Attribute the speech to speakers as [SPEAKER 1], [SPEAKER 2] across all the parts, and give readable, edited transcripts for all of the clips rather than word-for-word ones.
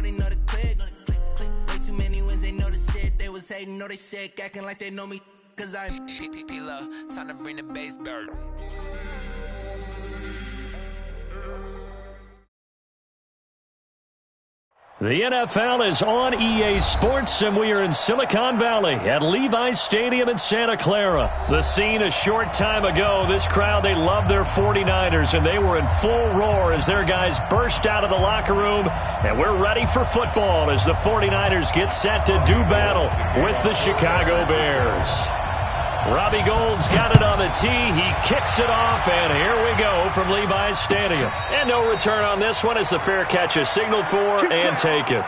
[SPEAKER 1] they know the click. Way too many wins, they know the shit. They was hating, know they sick, acting like they know me. Cause I'm P-Lo, time to bring the bass bird.
[SPEAKER 2] The NFL is on EA Sports, and we are in Silicon Valley at Levi's Stadium in Santa Clara. The scene a short time ago, this crowd, they love their 49ers, and they were in full roar as their guys burst out of the locker room, and we're ready for football as the 49ers get set to do battle with the Chicago Bears. Robbie Gould's got it on the tee. He kicks it off, and here we go from Levi's Stadium. And no return on this one as the fair catch is signaled for and taken.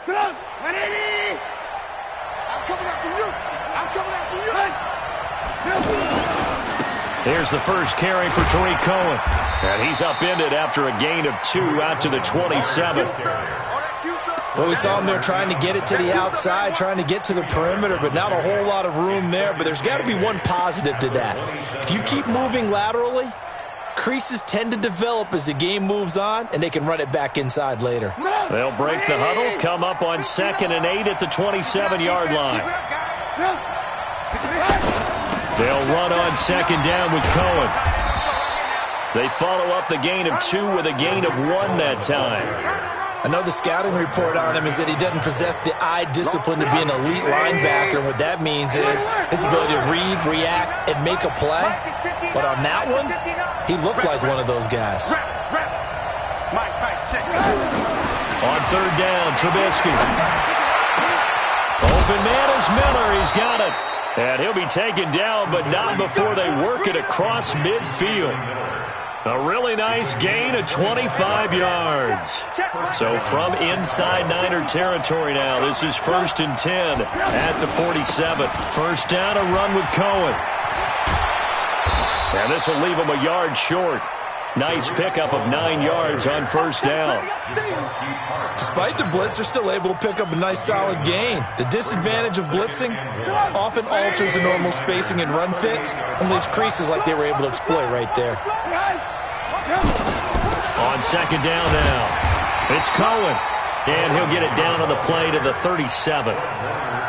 [SPEAKER 3] Come on, ready? I'm coming after you. I'm coming after you.
[SPEAKER 2] Here's the first carry for Tariq Cohen. And he's upended after a gain of 2 out to the 27.
[SPEAKER 4] Well, we saw him there trying to get it to the outside, trying to get to the perimeter, but not a whole lot of room there. But there's got to be one positive to that. If you keep moving laterally, creases tend to develop as the game moves on, and they can run it back inside later.
[SPEAKER 2] They'll break the huddle, come up on 2nd and 8 at the 27-yard line. They'll run on 2nd down with Cohen. They follow up the gain of 2 with a gain of 1 that time.
[SPEAKER 4] I know the scouting report on him is that he doesn't possess the eye discipline to be an elite linebacker. And what that means is his ability to read, react, and make a play. But on that one, he looked like one of those guys.
[SPEAKER 2] On 3rd down, Trubisky. Open man is Miller. He's got it. And he'll be taken down, but not before they work it across midfield. A really nice gain of 25 yards. So from inside Niner territory now, this is 1st and 10 at the 47. First down, a run with Cohen. And this will leave him a yard short. Nice pickup of 9 yards on 1st down.
[SPEAKER 4] Despite the blitz, they're still able to pick up a nice solid gain. The disadvantage of blitzing often alters the normal spacing and run fits and leaves creases like they were able to exploit right there.
[SPEAKER 2] On 2nd down now, it's Cohen. And he'll get it down on the play to the 37.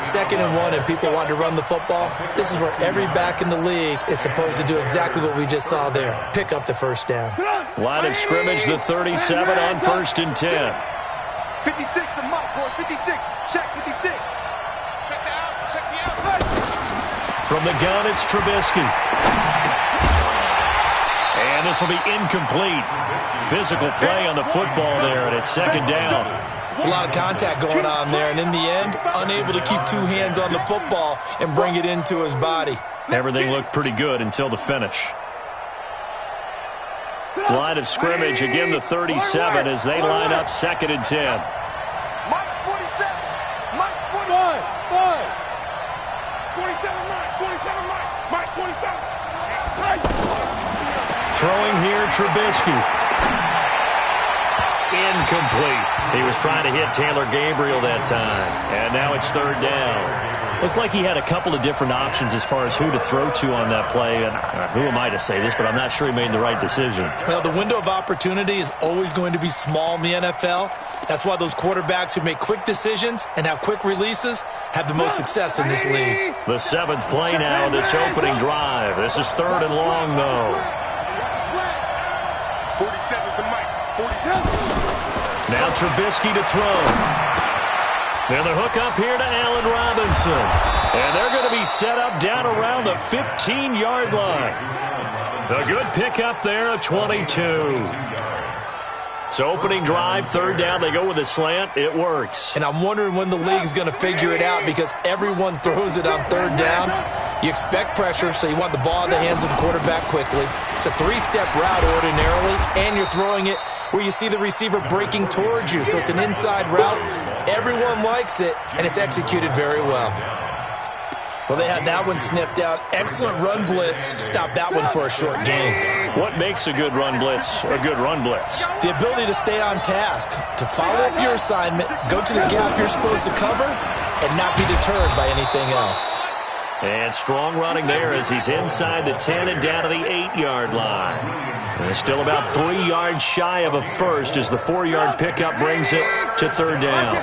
[SPEAKER 4] 2nd and 1, and people want to run the football. This is where every back in the league is supposed to do exactly what we just saw there. Pick up the first down.
[SPEAKER 2] Line of scrimmage, the 37 on 1st and 10.
[SPEAKER 3] 56 to Mike, boys. 56. Check 56. Check the out.
[SPEAKER 2] From the gun, it's Trubisky. And this will be incomplete. Physical play on the football there, and it's 2nd down.
[SPEAKER 4] It's a lot of contact going on there, and in the end, unable to keep 2 hands on the football and bring it into his body.
[SPEAKER 2] Everything looked pretty good until the finish. Line of scrimmage, again the 37 as they line up 2nd and 10.
[SPEAKER 3] Mike's 47. Mike's 49. 47 Mike. 47 Mike. Mike 47.
[SPEAKER 2] Throwing here, Trubisky. Incomplete. He was trying to hit Taylor Gabriel that time. And now it's 3rd down. Looked like he had a couple of different options as far as who to throw to on that play. And who am I to say this, but I'm not sure he made the right decision.
[SPEAKER 4] Well, the window of opportunity is always going to be small in the NFL. That's why those quarterbacks who make quick decisions and have quick releases have the most success in this league.
[SPEAKER 2] The 7th play now, this opening drive. This is 3rd and long, though.
[SPEAKER 3] 47's the mic. 47.
[SPEAKER 2] Now Trubisky to throw. And the hook up here to Allen Robinson. And they're going to be set up down around the 15-yard line. A good pickup there at 22. So opening drive, 3rd down, they go with a slant. It works.
[SPEAKER 4] And I'm wondering when the league's going to figure it out because everyone throws it on 3rd down. You expect pressure, so you want the ball in the hands of the quarterback quickly. It's a 3-step route ordinarily, and you're throwing it where you see the receiver breaking towards you. So it's an inside route. Everyone likes it, and it's executed very well. Well, they had that one sniffed out. Excellent run blitz. Stop that one for a short gain.
[SPEAKER 2] What makes a good run blitz a good run blitz?
[SPEAKER 4] The ability to stay on task, to follow up your assignment, go to the gap you're supposed to cover, and not be deterred by anything else.
[SPEAKER 2] And strong running there as he's inside the 10 and down to the 8-yard line. And it's still about 3 yards shy of a first as the 4-yard pickup brings it to 3rd down.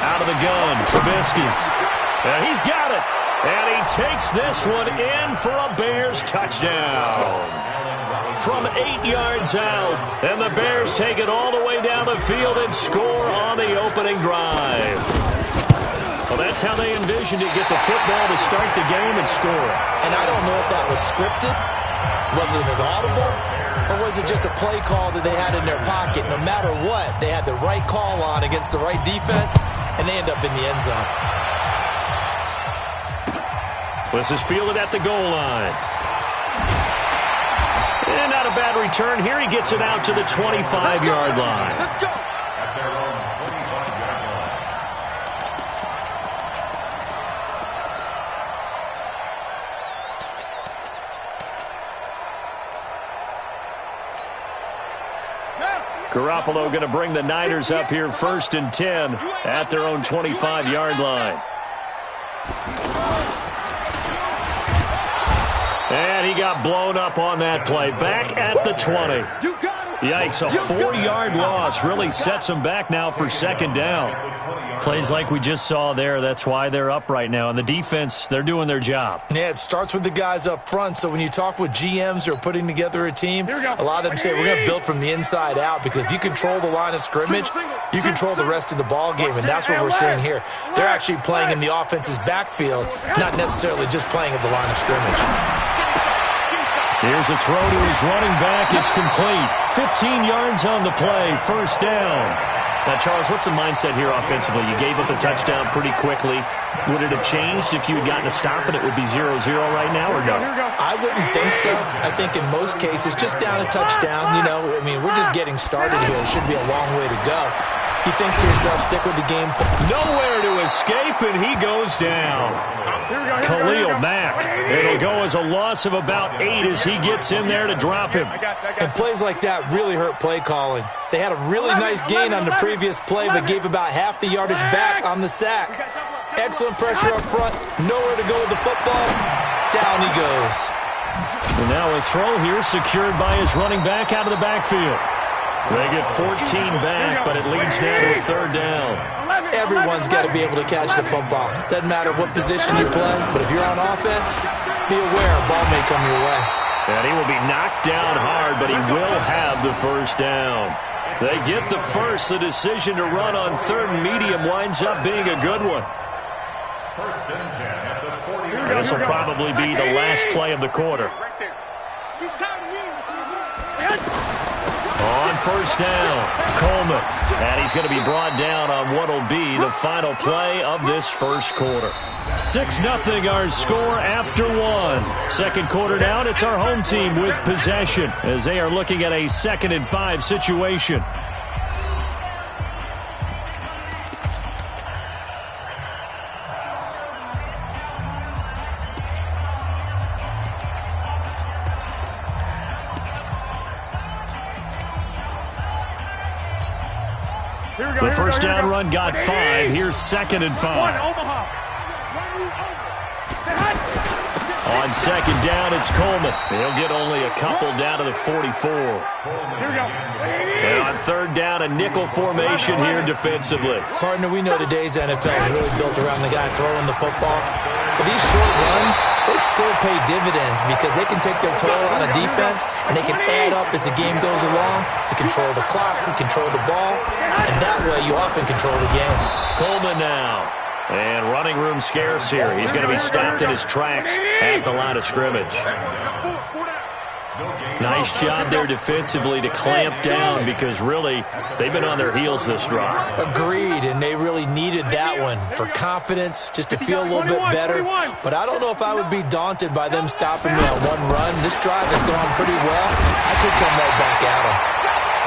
[SPEAKER 2] Out of the gun, Trubisky. And he's got it. And he takes this one in for a Bears touchdown. From 8 yards out. And the Bears take it all the way down the field and score on the opening drive. Well, that's how they envisioned it. Get the football to start the game and score.
[SPEAKER 4] And I don't know if that was scripted. Was it an audible? Or was it just a play call that they had in their pocket? No matter what, they had the right call on against the right defense, and they end up in the end zone.
[SPEAKER 2] This is fielded at the goal line. And not a bad return here. He gets it out to the 25-yard line.
[SPEAKER 3] Let's go.
[SPEAKER 2] Garoppolo going to bring the Niners up here 1st and 10 at their own 25-yard line. And he got blown up on that play. Back at the 20. Yikes, a 4-yard loss really sets him back now for 2nd down. Plays like we just saw there, that's why they're up right now. And the defense, they're doing their job.
[SPEAKER 4] Yeah, it starts with the guys up front. So when you talk with GMs who are putting together a team, a lot of them say we're going to build from the inside out because if you control the line of scrimmage, you control the rest of the ball game, and that's what we're seeing here. They're actually playing in the offense's backfield, not necessarily just playing at the line of scrimmage.
[SPEAKER 2] Here's a throw to his running back. It's complete. 15 yards on the play. 1st down. Now, Charles, what's the mindset here offensively? You gave up a touchdown pretty quickly. Would it have changed if you had gotten a stop and it would be 0-0 right now, or no?
[SPEAKER 4] I wouldn't think so. I think in most cases, just down a touchdown, you know, I mean, we're just getting started here. It should be a long way to go. You think to yourself, stick with the game.
[SPEAKER 2] Nowhere to escape, and he goes down. Khalil Mack. It'll go as a loss of about 8 as he gets in there to drop him.
[SPEAKER 4] And plays like that really hurt play calling. They had a really nice gain on the previous play, but gave about half the yardage back on the sack. Excellent pressure up front. Nowhere to go with the football. Down he goes.
[SPEAKER 2] And now a throw here secured by his running back out of the backfield. They get 14 back, but it leads now to a 3rd down.
[SPEAKER 4] Everyone's got to be able to catch the football. Doesn't matter what position you play, but if you're on offense, be aware a ball may come your way.
[SPEAKER 2] And he will be knocked down hard, but he will have the 1st down. They get the first. The decision to run on 3rd and medium winds up being a good one. And this will probably be the last play of the quarter. On 1st down, Coleman. And he's going to be brought down on what will be the final play of this 1st quarter. 6-0 our score after 1. 2nd quarter down, it's our home team with possession as they are looking at a 2nd and 5 situation. The first down run got 5. Here's 2nd and 5. On 2nd down, it's Coleman. He'll get only a couple down to the 44. And on 3rd down, a nickel formation here defensively.
[SPEAKER 4] Partner, we know today's NFL is really built around the guy throwing the football. But these short runs, they still pay dividends because they can take their toll on a defense and they can add up as the game goes along. You control the clock, you control the ball, and that way you often control the game.
[SPEAKER 2] Coleman now. And running room scarce here. He's going to be stopped in his tracks at the line of scrimmage. Nice job there defensively to clamp down because really they've been on their heels this drive.
[SPEAKER 4] Agreed, and they really needed that one for confidence, just to feel a little bit better. But I don't know if I would be daunted by them stopping me on one run. This drive has gone pretty well. I could come right back at them.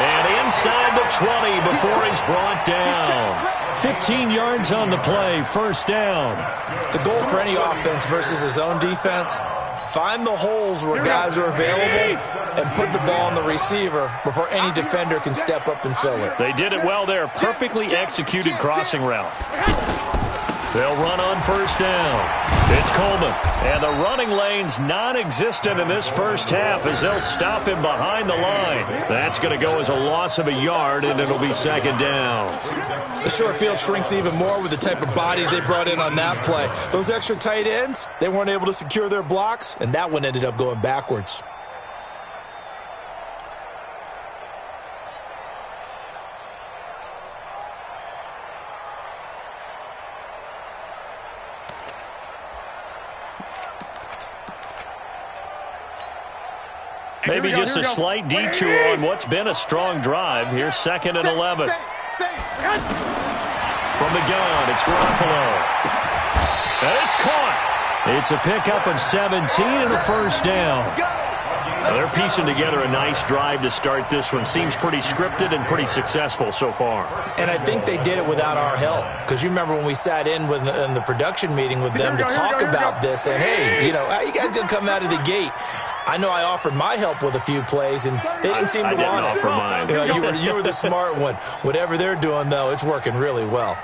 [SPEAKER 2] And inside the 20 before he's brought down. 15 yards on the play, 1st down.
[SPEAKER 4] The goal for any offense versus his own defense, find the holes where guys are available and put the ball on the receiver before any defender can step up and fill it.
[SPEAKER 2] They did it well there. Perfectly executed crossing route. They'll run on 1st down. It's Coleman. And the running lane's non-existent in this first half as they'll stop him behind the line. That's going to go as a loss of a yard, and it'll be 2nd down.
[SPEAKER 4] The short field shrinks even more with the type of bodies they brought in on that play. Those extra tight ends, they weren't able to secure their blocks, and that one ended up going backwards.
[SPEAKER 2] Maybe just a slight detour on what's been a strong drive. Here's 2nd and 11. From the gun, it's Garoppolo. And it's caught. It's a pickup of 17 and a 1st down. Well, they're piecing together a nice drive to start this one. Seems pretty scripted and pretty successful so far.
[SPEAKER 4] And I think they did it without our help. Because you remember when we sat in the production meeting with them to talk about this. And, hey, you know, how you guys going to come out of the gate? I know I offered my help with a few plays, and they didn't seem to want it.
[SPEAKER 2] I didn't offer mine.
[SPEAKER 4] You were the smart one. Whatever they're doing, though, it's working really well.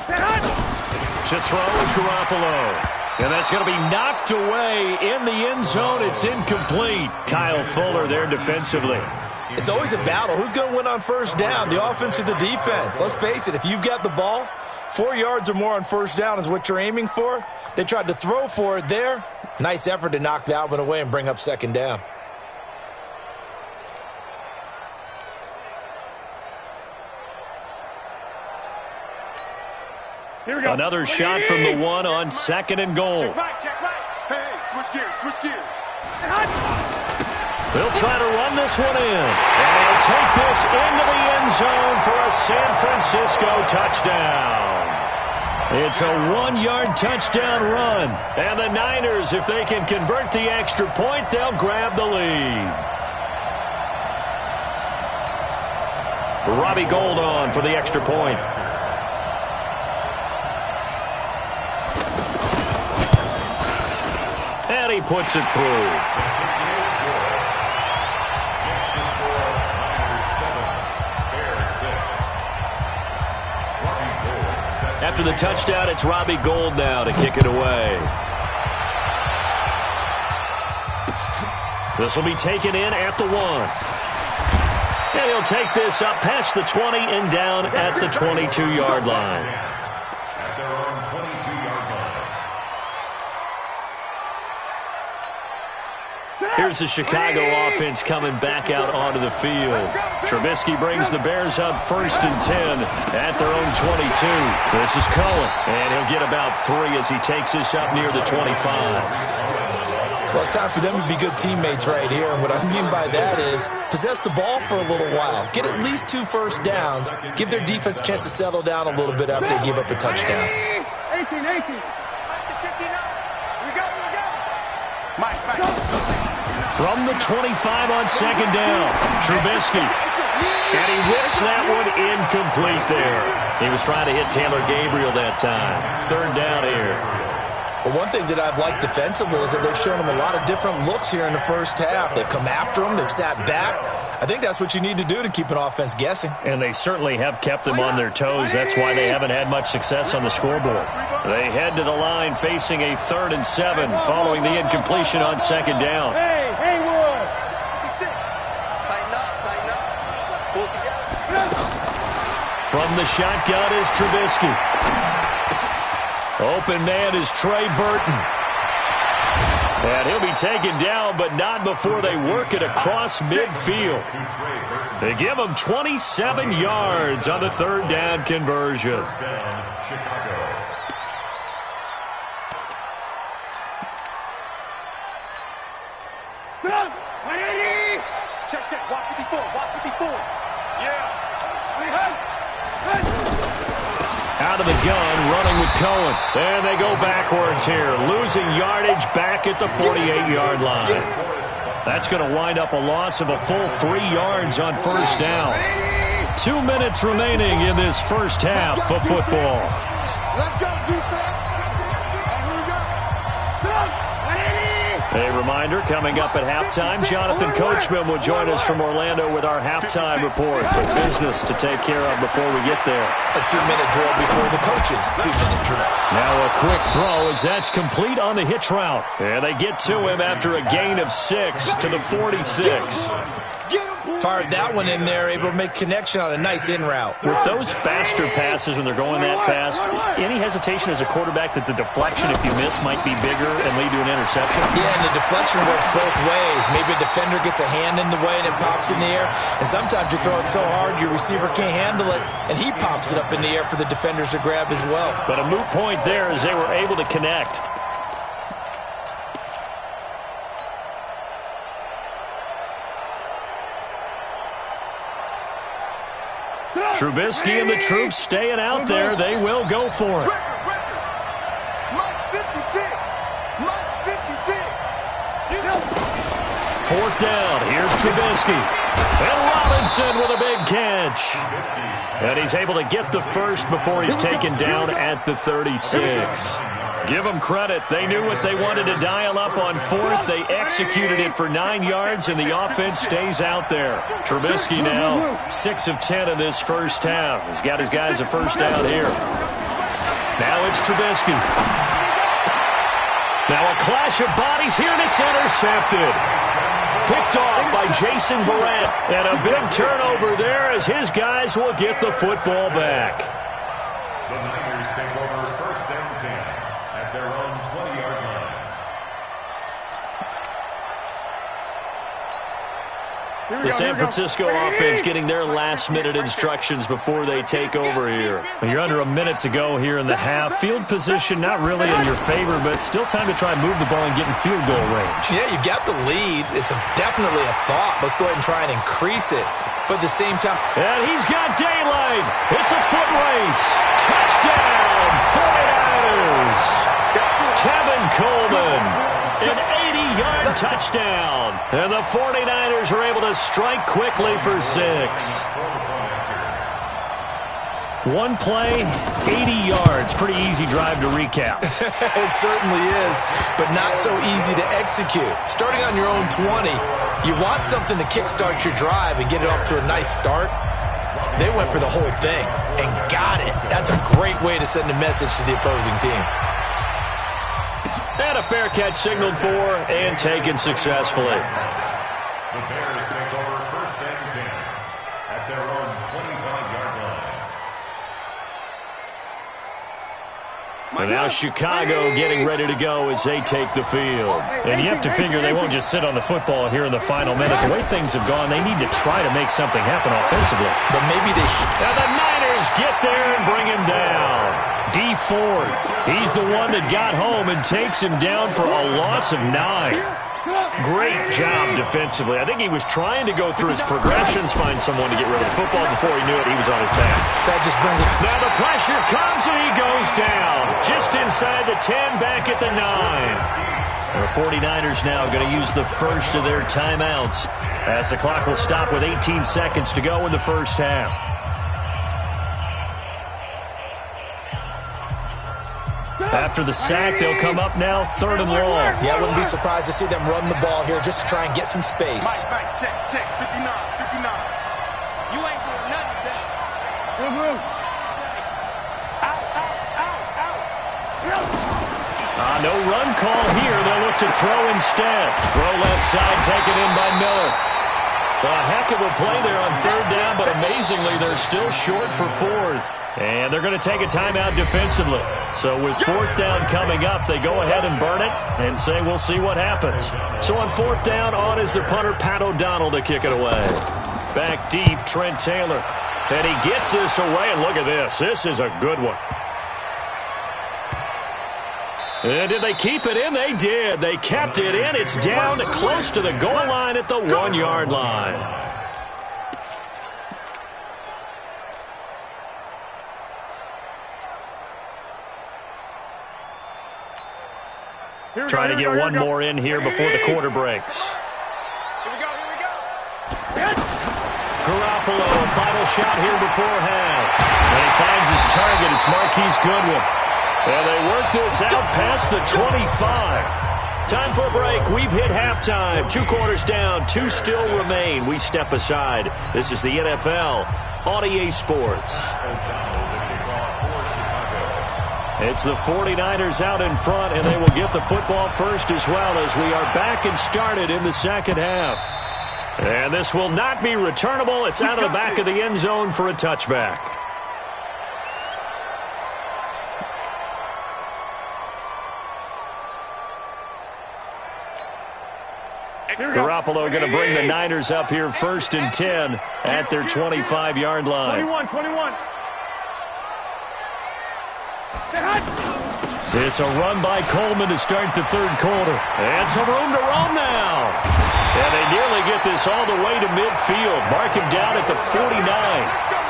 [SPEAKER 2] To throw is Garoppolo. And that's going to be knocked away in the end zone. It's incomplete. Kyle Fuller there defensively.
[SPEAKER 4] It's always a battle. Who's going to win on 1st down, the offense or the defense? Let's face it, if you've got the ball, 4 yards or more on 1st down is what you're aiming for. They tried to throw for it there. Nice effort to knock that one away and bring up 2nd down.
[SPEAKER 2] Here we go. Another shot from the 1 on 2nd and goal.
[SPEAKER 3] Check right. Hey, switch gears.
[SPEAKER 2] They'll try to run this one in. And they'll take this into the end zone for a San Francisco touchdown. It's a 1-yard touchdown run. And the Niners, if they can convert the extra point, they'll grab the lead. Robbie Gould on for the extra point. And he puts it through. After the touchdown, it's Robbie Gould now to kick it away. This will be taken in at the 1. And he'll take this up past the 20 and down at the 22-yard line. Here's the Chicago offense coming back out onto the field. Trubisky brings the Bears up 1st and 10 at their own 22. This is Cohen, and he'll get about 3 as he takes this up near the 25.
[SPEAKER 4] Well, it's time for them to be good teammates right here. And what I mean by that is possess the ball for a little while. Get at least 2 first downs. Give their defense a chance to settle down a little bit after they give up a touchdown.
[SPEAKER 3] 18.
[SPEAKER 2] From the 25 on 2nd down, Trubisky. And he whips that one incomplete there. He was trying to hit Taylor Gabriel that time. 3rd down here.
[SPEAKER 4] But one thing that I've liked defensively is that they've shown him a lot of different looks here in the first half. They've come after him. They've sat back. I think that's what you need to do to keep an offense guessing.
[SPEAKER 2] And they certainly have kept them on their toes. That's why they haven't had much success on the scoreboard. They head to the line facing a 3rd and 7 following the incompletion on 2nd down.
[SPEAKER 3] Hey, Haywood! Tighten up. Pull together.
[SPEAKER 2] From the shotgun is Trubisky. Open man is Trey Burton. And he'll be taken down, but not before they work it across midfield. They give him 27 yards on the 3rd down conversion.
[SPEAKER 3] Check. Walk 54. Yeah.
[SPEAKER 2] Out of the gun, running with Cohen. And they go backwards here, losing yardage back at the 48-yard line. That's going to wind up a loss of a full 3 yards on 1st down. 2 minutes remaining in this first half of football.
[SPEAKER 3] Let's go, defense. Here we go.
[SPEAKER 2] A reminder, coming up at halftime, Jonathan Coachman will join us from Orlando with our halftime report. But business to take care of before we get there.
[SPEAKER 4] A 2-minute drill before the coaches' 2-minute drill.
[SPEAKER 2] Now a quick throw as that's complete on the hitch route. And they get to him after a gain of 6 to the 46.
[SPEAKER 4] Fired that one in there, able to make connection on a nice in route.
[SPEAKER 2] With those faster passes when they're going that fast, any hesitation as a quarterback that the deflection, if you miss, might be bigger and lead to an interception?
[SPEAKER 4] Yeah, and the deflection works both ways. Maybe a defender gets a hand in the way and it pops in the air. And sometimes you throw it so hard your receiver can't handle it, and he pops it up in the air for the defenders to grab as well.
[SPEAKER 2] But a moot point there as they were able to connect. Trubisky and the troops staying out there. They will go for it.
[SPEAKER 3] Mike 56.
[SPEAKER 2] 4th down. Here's Trubisky. And Robinson with a big catch. And he's able to get the first before he's taken down at the 36. Give them credit. They knew what they wanted to dial up on 4th. They executed it for 9 yards, and the offense stays out there. Trubisky now 6 of 10 in this first half. He's got his guys a first down here. Now it's Trubisky. Now a clash of bodies here, and it's intercepted. Picked off by Jason Verrett. And a big turnover there as his guys will get the football back.
[SPEAKER 5] The Niners take over 1st and 10 at their own 20-yard line.
[SPEAKER 2] The San Francisco offense getting their last-minute instructions before they take over here. You're under a minute to go here in the half. Field position not really in your favor, but still time to try and move the ball and get in field goal range.
[SPEAKER 4] Yeah, you've got the lead. It's definitely a thought. Let's go ahead and try and increase it. But at the same time...
[SPEAKER 2] And he's got daylight. It's a foot race. Touchdown, 49ers. Tevin Coleman. An 80-yard touchdown. And the 49ers are able to strike quickly for 6. One play, 80 yards. Pretty easy drive to recap.
[SPEAKER 4] It certainly is, but not so easy to execute. Starting on your own 20, you want something to kickstart your drive and get it off to a nice start. They went for the whole thing and got it. That's a great way to send a message to the opposing team.
[SPEAKER 2] And a fair catch signaled for and taken successfully.
[SPEAKER 5] The Bears take over 1st and 10 at their own 25-yard line.
[SPEAKER 2] And now Chicago getting ready to go as they take the field. And you have to figure they won't just sit on the football here in the final minute. The way things have gone, they need to try to make something happen offensively.
[SPEAKER 4] But maybe they should.
[SPEAKER 2] Now the Niners get there and bring him down. D Ford, he's the one that got home and takes him down for a loss of 9. Great job defensively. I think he was trying to go through his progressions, find someone to get rid of the football. Before he knew it, he was on his back.
[SPEAKER 4] That just brings it.
[SPEAKER 2] Now the pressure comes and he goes down. Just inside the 10, back at the 9. The 49ers now going to use the first of their timeouts as the clock will stop with 18 seconds to go in the first half. After the sack, they'll come up now 3rd and long.
[SPEAKER 4] Yeah, I wouldn't be surprised to see them run the ball here just to try and get some space.
[SPEAKER 3] Mike, check, 59.
[SPEAKER 6] You ain't doing nothing today.
[SPEAKER 2] No run call here. They'll look to throw instead. Throw left side, taken in by Miller. A heck of a play there on 3rd down, but amazingly, they're still short for 4th. And they're going to take a timeout defensively. So with 4th down coming up, they go ahead and burn it and say we'll see what happens. So on 4th down, on is the punter, Pat O'Donnell, to kick it away. Back deep, Trent Taylor. And he gets this away, and look at this. This is a good one. And did they keep it in? They did. They kept it in. It's down close to the goal line at the 1-yard line. Trying to get one more in here before the quarter breaks.
[SPEAKER 3] Here we go.
[SPEAKER 2] Garoppolo, final shot here before half. And he finds his target. It's Marquise Goodwin. And they work this out past the 25. Time for a break. We've hit halftime. 2 quarters down. 2 still remain. We step aside. This is the NFL on EA Sports. It's the 49ers out in front, and they will get the football first as well as we are back and started in the second half. And this will not be returnable. It's out of the back of the end zone for a touchback. Garoppolo going to bring the Niners up here 1st and 10 at their 25-yard line.
[SPEAKER 6] 21.
[SPEAKER 2] It's a run by Coleman to start the 3rd quarter. And some room to roam now. And they nearly get this all the way to midfield. Mark him down at the 49.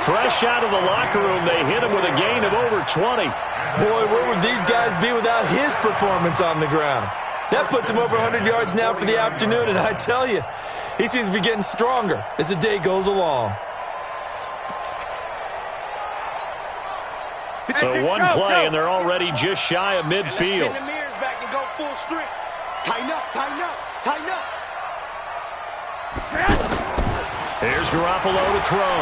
[SPEAKER 2] Fresh out of the locker room, they hit him with a gain of over 20.
[SPEAKER 4] Boy, where would these guys be without his performance on the ground? That puts him over 100 yards now for the afternoon, and I tell you, he seems to be getting stronger as the day goes along.
[SPEAKER 2] So one play, and they're already just shy of midfield.
[SPEAKER 6] Let's get the mirrors back and go full strength. Tighten up.
[SPEAKER 2] Here's Garoppolo to throw.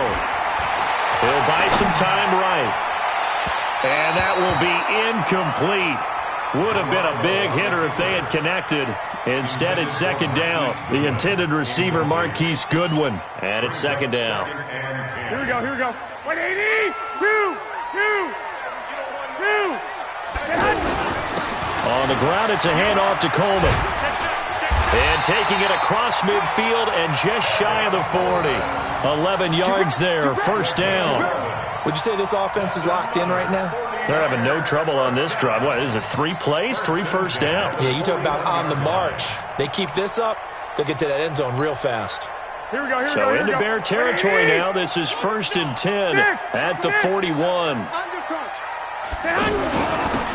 [SPEAKER 2] He'll buy some time right. And that will be incomplete. Would have been a big hitter if they had connected. Instead, it's 2nd down. The intended receiver, Marquise Goodwin. And it's 2nd down.
[SPEAKER 6] Here we go. 180. 2.
[SPEAKER 2] On the ground, it's a handoff to Coleman. And taking it across midfield and just shy of the 40. 11 yards there, 1st down.
[SPEAKER 4] Would you say this offense is locked in right now?
[SPEAKER 2] They're having no trouble on this drive. What is it, 3 plays, 3 first downs?
[SPEAKER 4] Yeah, you talk about on the march. They keep this up, they'll get to that end zone real fast.
[SPEAKER 6] Here we go.
[SPEAKER 2] So into Bear territory now. This is 1st and 10 at the 41.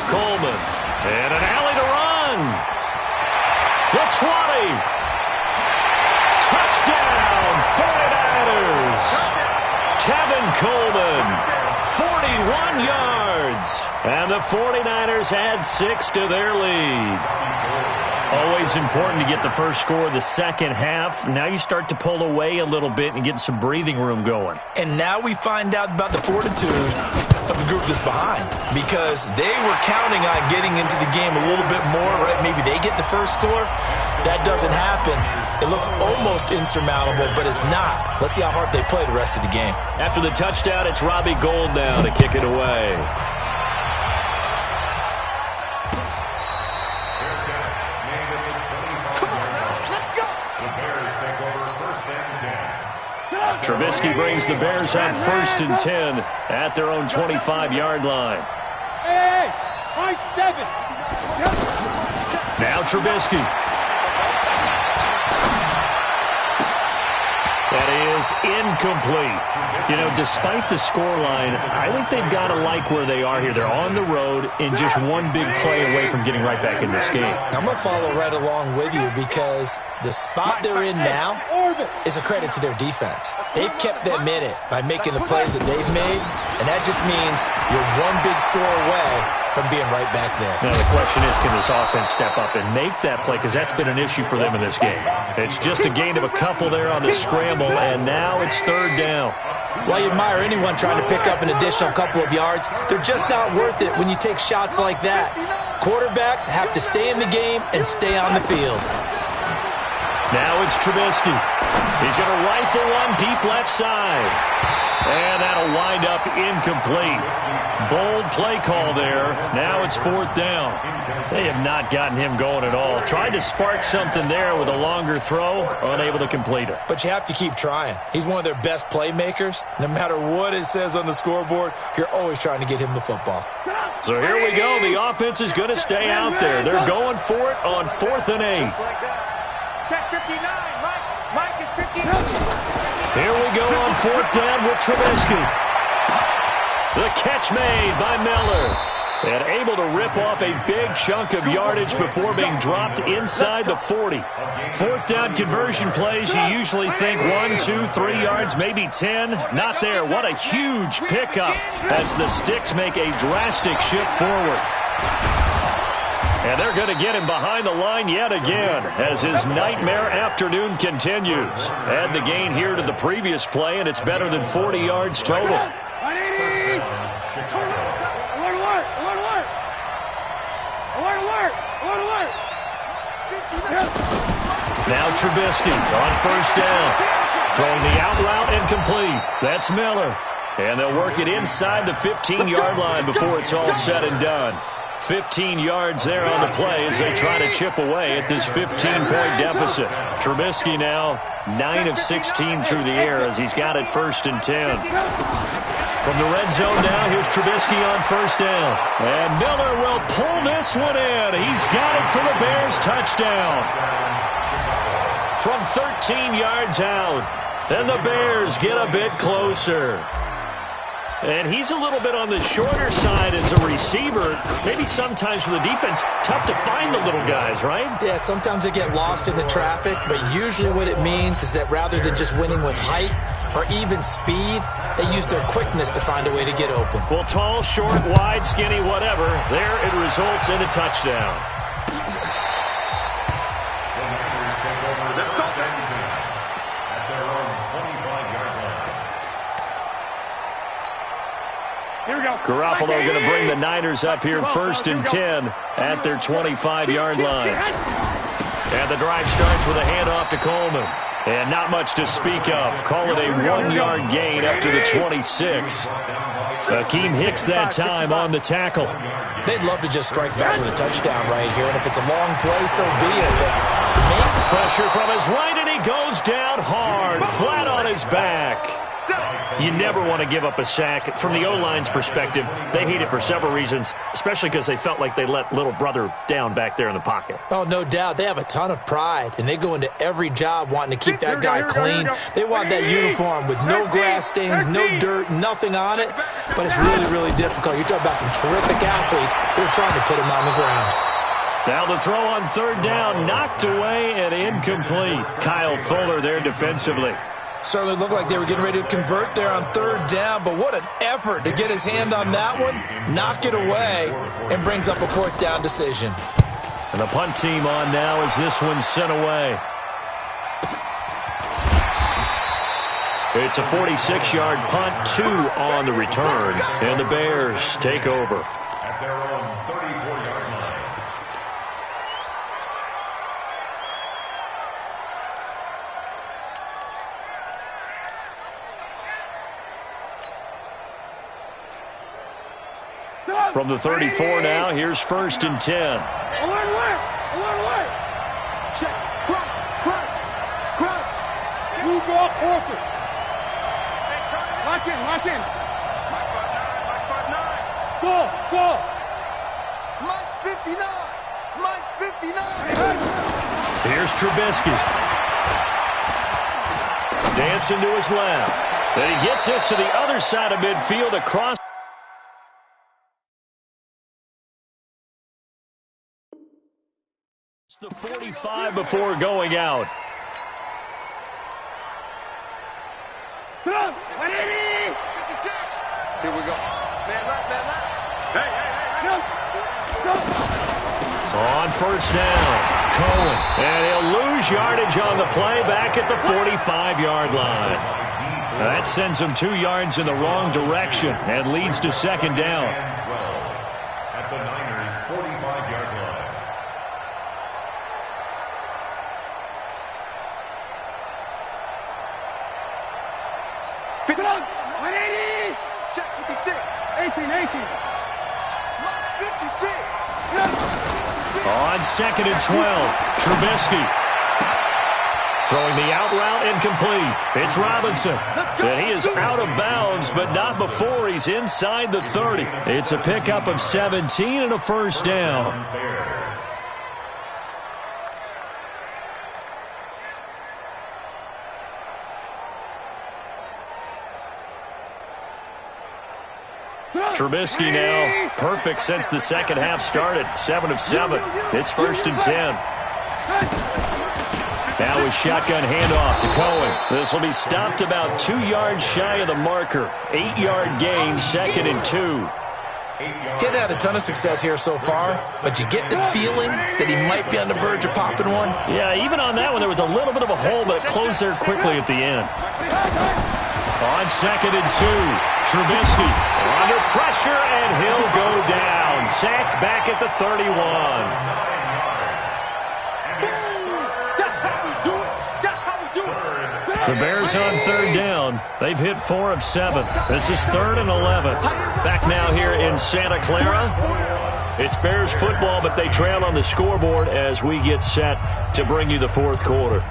[SPEAKER 2] Coleman. And an alley to run. The 20. Touchdown, 49ers. Tevin Coleman, 41 yards. And the 49ers add 6 to their lead. Always important to get the first score of the second half. Now you start to pull away a little bit and get some breathing room going.
[SPEAKER 4] And now we find out about the fortitude of the group that's behind, because they were counting on getting into the game a little bit more, right? Maybe they get the first score. That doesn't happen. It looks almost insurmountable, but it's not. Let's see how hard they play the rest of the game.
[SPEAKER 2] After the touchdown, it's Robbie Gould now to kick it away. Trubisky brings the Bears up 1st and 10 at their own 25-yard line.
[SPEAKER 6] Hey, 7.
[SPEAKER 2] Now Trubisky. That is incomplete. You know, despite the scoreline, I think they've got to like where they are here. They're on the road and just one big play away from getting right back in this game.
[SPEAKER 4] I'm going to follow right along with you, because the spot they're in now, is a credit to their defense. They've kept them in it by making the plays that they've made, and that just means you're one big score away from being right back there.
[SPEAKER 2] Now the question is, can this offense step up and make that play? Because that's been an issue for them in this game. It's just a gain of a couple there on the scramble, and now it's third down.
[SPEAKER 4] While you admire anyone trying to pick up an additional couple of yards, they're just not worth it when you take shots like that. Quarterbacks have to stay in the game and stay on the field.
[SPEAKER 2] Now it's Trubisky. He's going to rifle one deep left side. And that'll wind up incomplete. Bold play call there. Now it's fourth down. They have not gotten him going at all. Tried to spark something there with a longer throw. Unable to complete it.
[SPEAKER 4] But you have to keep trying. He's one of their best playmakers. No matter what it says on the scoreboard, you're always trying to get him the football.
[SPEAKER 2] So here we go. The offense is going to stay out there. They're going for it on 4th and 8.
[SPEAKER 6] Check 59. Mike is 59.
[SPEAKER 2] Here we go on 4th down with Trubisky. The catch made by Miller. And able to rip off a big chunk of yardage before being dropped inside the 40. 4th down conversion plays, you usually think 1, 2, 3 yards, maybe 10. Not there. What a huge pickup as the Sticks make a drastic shift forward. And they're going to get him behind the line yet again as his nightmare afternoon continues. Add the gain here to the previous play, and it's better than 40 yards total. Now Trubisky on 1st down. Throwing the out route incomplete. That's Miller. And they'll work it inside the 15-yard line before it's all said and done. 15 yards there on the play as they try to chip away at this 15-point deficit. Trubisky now 9 of 16 through the air as he's got it 1st and 10. From the red zone now, here's Trubisky on 1st down. And Miller will pull this one in. He's got it for the Bears touchdown. From 13 yards out. And the Bears get a bit closer. And he's a little bit on the shorter side as a receiver. Maybe sometimes for the defense, tough to find the little guys, right?
[SPEAKER 4] Yeah, sometimes they get lost in the traffic, but usually what it means is that rather than just winning with height or even speed, they use their quickness to find a way to get open.
[SPEAKER 2] Well, tall, short, wide, skinny, whatever, there it results in a touchdown. Garoppolo going to bring the Niners up here 1st and 10 at their 25-yard line. And the drive starts with a handoff to Coleman. And not much to speak of. Call it a 1-yard gain up to the 26. Akeem Hicks that time on the tackle.
[SPEAKER 4] They'd love to just strike back with a touchdown right here, and if it's a long play, so be it.
[SPEAKER 2] Pressure from his right, and he goes down hard, flat on his back. You never want to give up a sack. From the O-line's perspective, they hate it for several reasons, especially because they felt like they let little brother down back there in the pocket.
[SPEAKER 4] Oh, no doubt. They have a ton of pride, and they go into every job wanting to keep that guy clean. They want that uniform with no grass stains, no dirt, nothing on it, but it's really, really difficult. You're talking about some terrific athletes who are trying to put him on the ground.
[SPEAKER 2] Now the throw on 3rd down, knocked away and incomplete. Kyle Fuller there defensively.
[SPEAKER 4] Certainly looked like they were getting ready to convert there on 3rd down, but what an effort to get his hand on that one, knock it away, and brings up a 4th down decision.
[SPEAKER 2] And the punt team on now as this one's sent away. It's a 46-yard punt, 2 on the return, and the Bears take over.
[SPEAKER 5] At their own 34-yard line.
[SPEAKER 2] From the 34 now, here's 1st and 10.
[SPEAKER 6] Check. Crunch. Blue ball, Orford. Lock in. Mike 59. Ball.
[SPEAKER 3] Mike's 59.
[SPEAKER 2] Here's Trubisky. Dancing to his left. And he gets this to the other side of midfield across. The 45 before going out.
[SPEAKER 3] Here we go. Man left, man left. Hey, hey,
[SPEAKER 2] On first down, Cohen. And he'll lose yardage on the play back at the 45-yard line. That sends him 2 yards in the wrong direction and leads to second down.
[SPEAKER 5] At the Niners' 45-yard line.
[SPEAKER 3] Check 56.
[SPEAKER 6] 18.
[SPEAKER 3] Lock 56.
[SPEAKER 2] On second and 12, Trubisky. Throwing the out route incomplete. It's Robinson. And he is out of bounds, but not before he's inside the 30. It's a pickup of 17 and a first down. Trubisky now perfect since the second half started. 7 of 7. It's first and 10. Now a shotgun handoff to Cohen. This will be stopped about 2 yards shy of the marker. 8-yard gain, second and 2.
[SPEAKER 4] Getting had a ton of success here so far, but you get the feeling that he might be on the verge of popping one.
[SPEAKER 2] Yeah, even on that one, there was a little bit of a hole, but it closed there quickly at the end. On second and 2, Trubisky under pressure, and he'll go down. Sacked back at the 31. The Bears on third down. They've hit 4 of 7. This is 3rd and 11. Back now here in Santa Clara. It's Bears football, but they trail on the scoreboard as we get set to bring you the fourth quarter.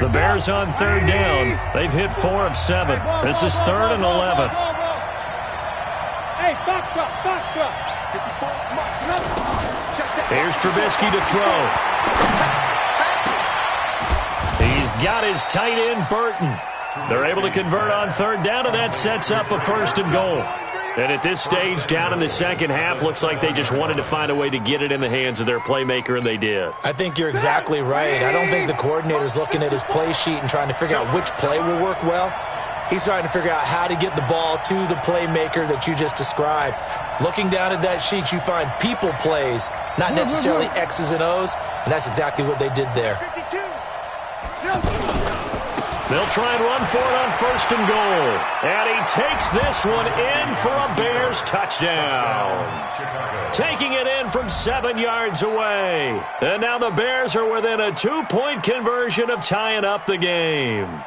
[SPEAKER 2] The Bears on third down. They've hit 4 of 7. This is 3rd and 11.
[SPEAKER 6] Hey, box truck.
[SPEAKER 2] Here's Trubisky to throw. He's got his tight end, Burton. They're able to convert on third down, and that sets up a first and goal. And at this stage, down in the second half, looks like they just wanted to find a way to get it in the hands of their playmaker, and they did.
[SPEAKER 4] I think you're exactly right. I don't think the coordinator's looking at his play sheet and trying to figure out which play will work well. He's trying to figure out how to get the ball to the playmaker that you just described. Looking down at that sheet, you find people plays, not necessarily X's and O's, and that's exactly what they did there.
[SPEAKER 2] They'll try and run for it on first and goal. And he takes this one in for a Bears touchdown. Taking it in from 7 yards away. And now the Bears are within a 2-point conversion of tying up the game.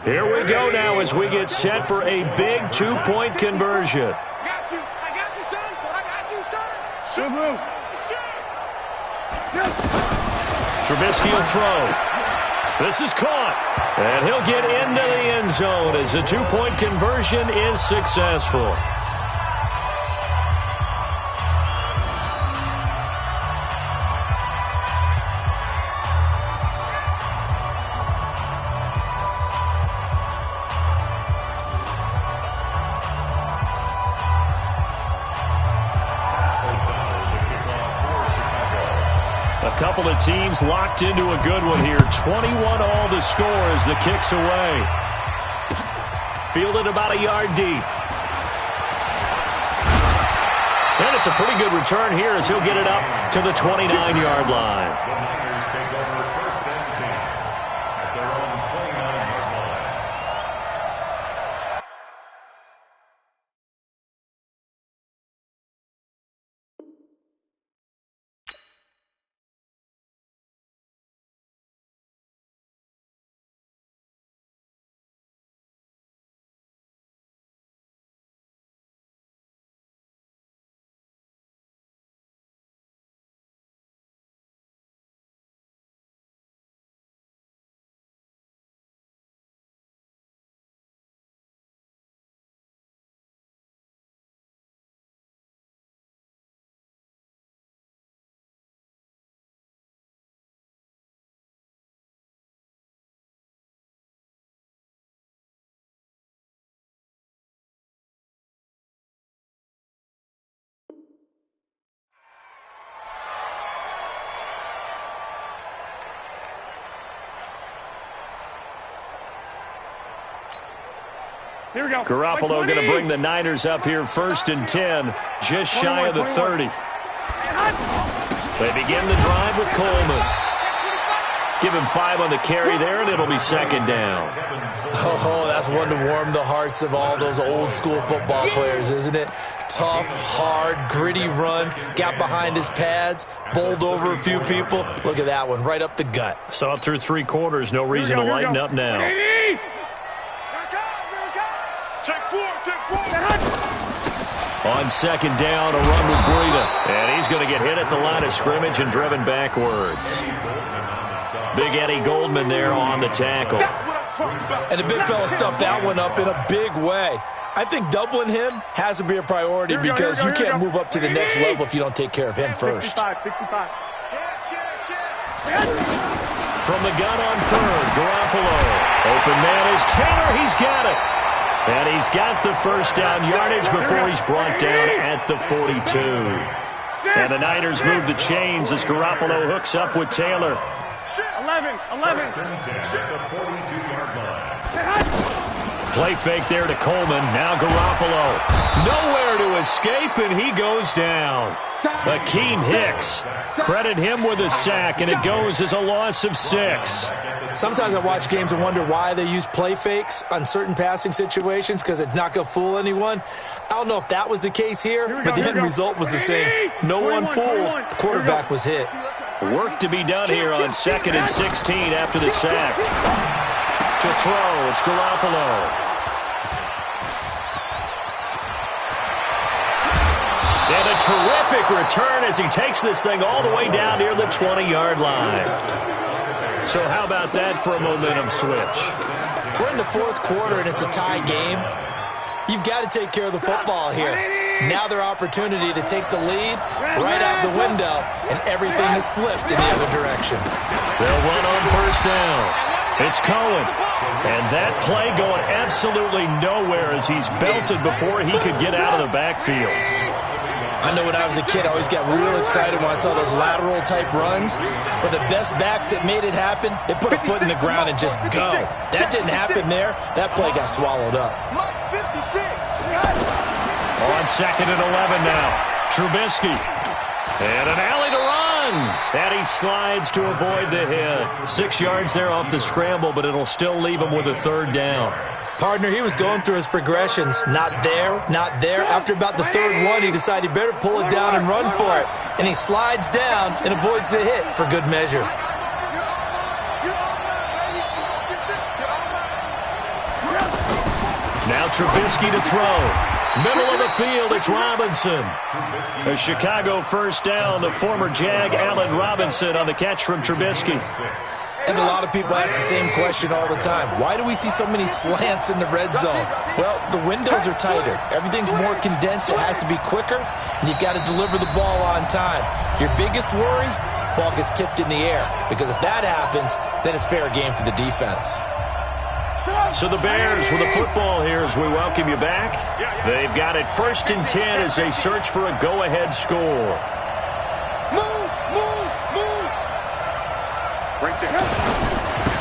[SPEAKER 2] Here we go now as we get set for a big 2-point conversion.
[SPEAKER 3] I got you, son.
[SPEAKER 2] Trubisky will throw. This is caught. And he'll get into the end zone as the 2-point conversion is successful. A couple of teams locked into a good one here. 21 all to score as the kick's away. Fielded about a yard deep. And it's a pretty good return here as he'll get it up to the 29-yard line.
[SPEAKER 7] Here we go.
[SPEAKER 2] Garoppolo going to bring the Niners up here 1st and 10, just shy of the 30. They begin the drive with Coleman. Give him 5 on the carry there, and it'll be 2nd down.
[SPEAKER 4] Oh, that's one to warm the hearts of all those old-school football players, isn't it? Tough, hard, gritty run, got behind his pads, bowled over a few people. Look at that one, right up the gut.
[SPEAKER 2] So up through 3 quarters, no reason to lighten up now.
[SPEAKER 6] Check 4.
[SPEAKER 2] On 2nd down, a run with Breida. And he's going to get hit at the line of scrimmage and driven backwards. Big Eddie Goldman there on the tackle.
[SPEAKER 4] And the big fella stuffed that one up in a big way. I think doubling him has to be a priority because you can't move up to the next level if you don't take care of him first.
[SPEAKER 7] 65.
[SPEAKER 2] From the gun on 3rd, Garoppolo. Open man is Taylor. He's got it. And he's got the 1st down yardage before he's brought down at the 42. And the Niners move the chains as Garoppolo hooks up with Taylor.
[SPEAKER 7] 11.
[SPEAKER 2] Play fake there to Coleman. Now Garoppolo. Nowhere to escape, and he goes down. Akeem Hicks. Credit him with a sack, and it goes as a loss of 6.
[SPEAKER 4] Sometimes I watch games and wonder why they use play fakes on certain passing situations because it's not going to fool anyone. I don't know if that was the case here, but the end result was the same. No one fooled. The quarterback was hit.
[SPEAKER 2] Work to be done here on 2nd and 16 after the sack. To throw, it's Garoppolo. And a terrific return as he takes this thing all the way down near the 20-yard line. So how about that for a momentum switch?
[SPEAKER 4] We're in the 4th quarter, and it's a tie game. You've got to take care of the football here. Now their opportunity to take the lead right out the window, and everything is flipped in the other direction.
[SPEAKER 2] They'll run on 1st down. It's Cohen. And that play going absolutely nowhere as he's belted before he could get out of the backfield.
[SPEAKER 4] I know when I was a kid, I always got real excited when I saw those lateral-type runs. But the best backs that made it happen, they put a foot in the ground and just go. That didn't happen there. That play got swallowed up.
[SPEAKER 2] On 2nd and 11 now. Trubisky. And an alley to run. And he slides to avoid the hit. 6 yards there off the scramble, but it'll still leave him with a 3rd down.
[SPEAKER 4] Partner, he was going through his progressions. Not there, not there. After about the 3rd one, he decided he better pull it down and run for it. And he slides down and avoids the hit for good measure.
[SPEAKER 2] Now Trubisky to throw. Middle of the field, it's Robinson. A Chicago 1st down. The former Jag, Allen Robinson, on the catch from Trubisky.
[SPEAKER 4] I think a lot of people ask the same question all the time. Why do we see so many slants in the red zone? Well, the windows are tighter. Everything's more condensed. It has to be quicker, and you've got to deliver the ball on time. Your biggest worry, ball gets tipped in the air, because if that happens, then it's fair game for the defense.
[SPEAKER 2] So the Bears with the football here as we welcome you back. They've got it 1st and 10 as they search for a go-ahead score.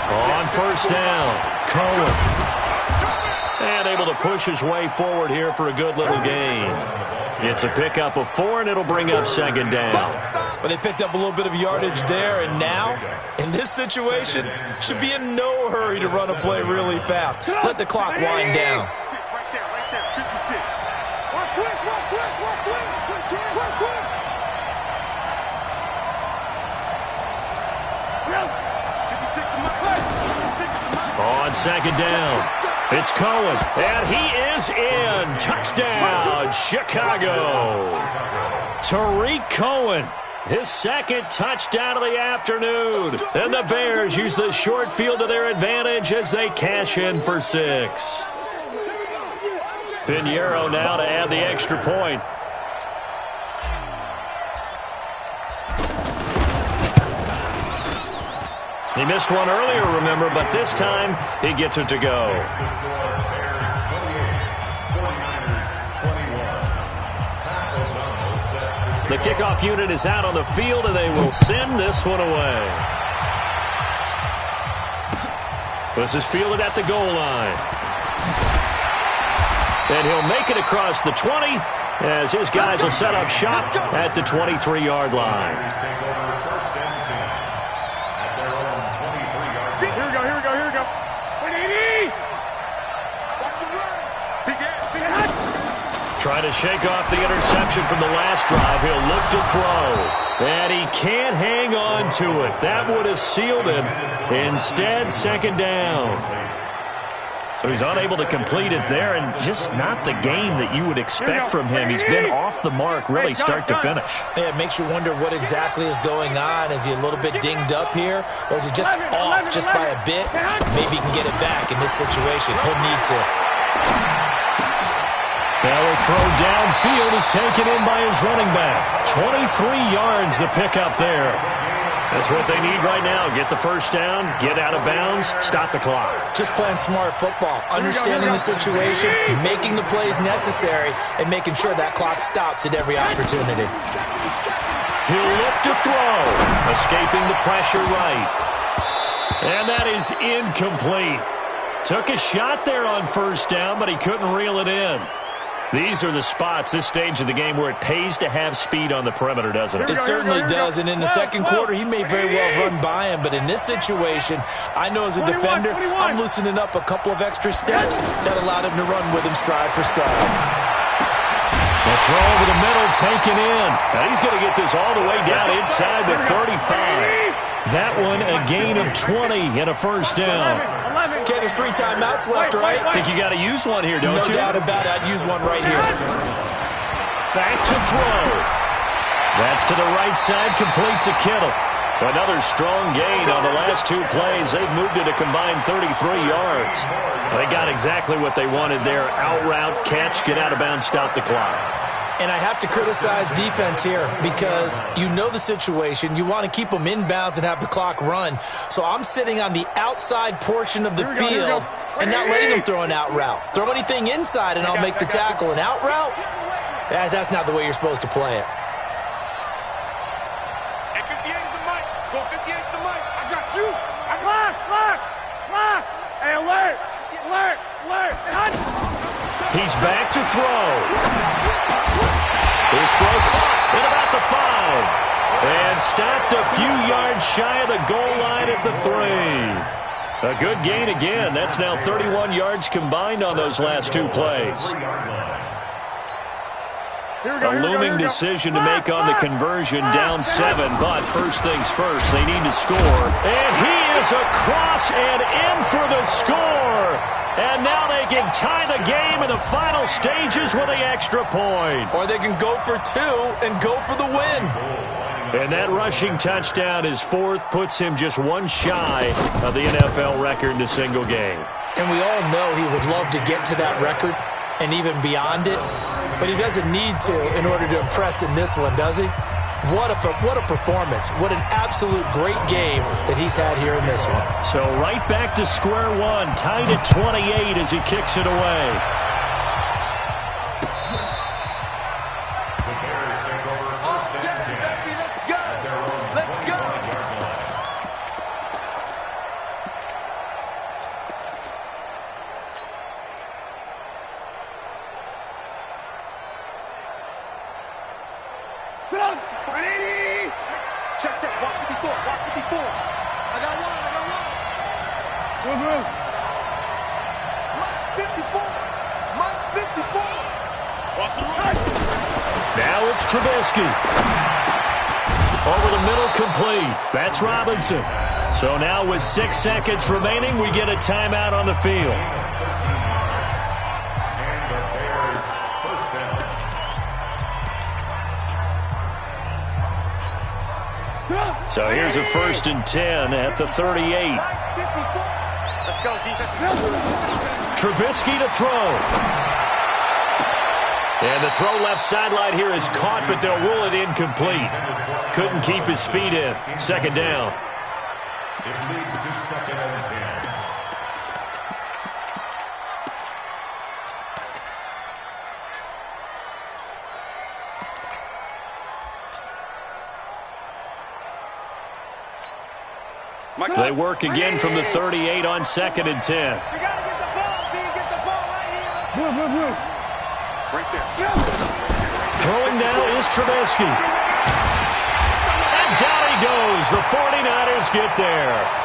[SPEAKER 2] On 1st down, Cohen. And able to push his way forward here for a good little gain. It's a pickup of 4, and it'll bring up 2nd down.
[SPEAKER 4] But they picked up a little bit of yardage there, and now, in this situation, should be in no hurry to run a play really fast. Let the clock wind down.
[SPEAKER 6] Right there, 56. Watch quick.
[SPEAKER 2] On 2nd down, it's Cohen, and he is in. Touchdown, Chicago. Tariq Cohen, his 2nd touchdown of the afternoon. And the Bears use the short field to their advantage as they cash in for 6. Pinheiro now to add the extra point. He missed one earlier, remember, but this time he gets it to go. The kickoff unit is out on the field, and they will send this one away. This is fielded at the goal line. And he'll make it across the 20 as his guys will set up shop at the 23-yard line.
[SPEAKER 7] Here we go. 180!
[SPEAKER 2] Trying to shake off the interception from the last drive. He'll look to throw. And he can't hang on to it. That would have sealed it. Instead, second down. So he's unable to complete it there, and just not the game that you would expect from him. He's been off the mark really start to finish.
[SPEAKER 4] Yeah, it makes you wonder what exactly is going on. Is he a little bit dinged up here, or is he just off just by a bit? Maybe he can get it back in this situation. He'll need to.
[SPEAKER 2] Now a throw downfield is taken in by his running back. 23 yards the pickup there. That's what they need right now. Get the first down, get out of bounds, stop the clock.
[SPEAKER 4] Just playing smart football, understanding the situation, making the plays necessary, and making sure that clock stops at every opportunity.
[SPEAKER 2] He'll look to throw, escaping the pressure right. And that is incomplete. Took a shot there on first down, but he couldn't reel it in. These are the spots, this stage of the game, where it pays to have speed on the perimeter, doesn't it?
[SPEAKER 4] It certainly does, and in the second quarter, he may very well run by him, but in this situation, I know as a defender, I'm loosening up a couple of extra steps that allowed him to run with him stride for stride.
[SPEAKER 2] The throw over the middle taken in. Now he's going to get this all the way down inside the 35. That one a gain of 20 and a first down.
[SPEAKER 4] Okay, there's 3 timeouts left, right?
[SPEAKER 2] I think you got to use one here, don't you?
[SPEAKER 4] No doubt about it. I'd use one right here.
[SPEAKER 2] Back to throw. That's to the right side, complete to Kittle. Another strong gain on the last 2 plays. They've moved it a combined 33 yards. They got exactly what they wanted there. Out route, catch, get out of bounds, stop the clock.
[SPEAKER 4] And I have to criticize defense here because you know the situation. You want to keep them inbounds and have the clock run. So I'm sitting on the outside portion of the field and not letting them throw an out route. Throw anything inside and I'll make the tackle. An out route? That's not the way you're supposed to play it.
[SPEAKER 3] Hey, 58 is the mic. Go 58 is the mic. I got you.
[SPEAKER 7] Lock! Hey, alert!
[SPEAKER 2] He's back to throw. His throw caught at about the 5. And stopped a few yards shy of the goal line at the 3. A good gain again. That's now 31 yards combined on those last 2 plays. A looming decision to make on the conversion, down 7. But first things first, they need to score. And he is across and in for the score. And now they can tie the game in the final stages with the extra point.
[SPEAKER 4] Or they can go for 2 and go for the win.
[SPEAKER 2] And that rushing touchdown is 4th, puts him just 1 shy of the NFL record in a single game.
[SPEAKER 4] And we all know he would love to get to that record and even beyond it. But he doesn't need to in order to impress in this one, does he? What a performance. What an absolute great game that he's had here in this one.
[SPEAKER 2] So right back to square one, tied at 28 as he kicks it away.
[SPEAKER 5] The Bears take over first and 10.
[SPEAKER 3] Let's go. Let's go. Sit down. 180. Check. Walk 54. I got one.
[SPEAKER 7] Move.
[SPEAKER 3] Mike 54. Watch the right.
[SPEAKER 2] Now it's Trubisky. Over the middle, complete. That's Robinson. So now with 6 seconds remaining, we get a timeout on the field.
[SPEAKER 5] And the Bears first down.
[SPEAKER 2] So here's a 1st and 10 at the 38.
[SPEAKER 6] Let's go, defense.
[SPEAKER 2] Trubisky to throw. And the throw left sideline here is caught, but they'll rule it incomplete. Couldn't keep his feet in. Second down.
[SPEAKER 5] It leads to 2nd and 10.
[SPEAKER 2] They work again from the 38 on 2nd and 10.
[SPEAKER 3] You gotta get the ball, D. Get the ball right here.
[SPEAKER 7] Move.
[SPEAKER 3] Right there.
[SPEAKER 2] Throwing now is Trubisky. And down he goes. The 49ers get there.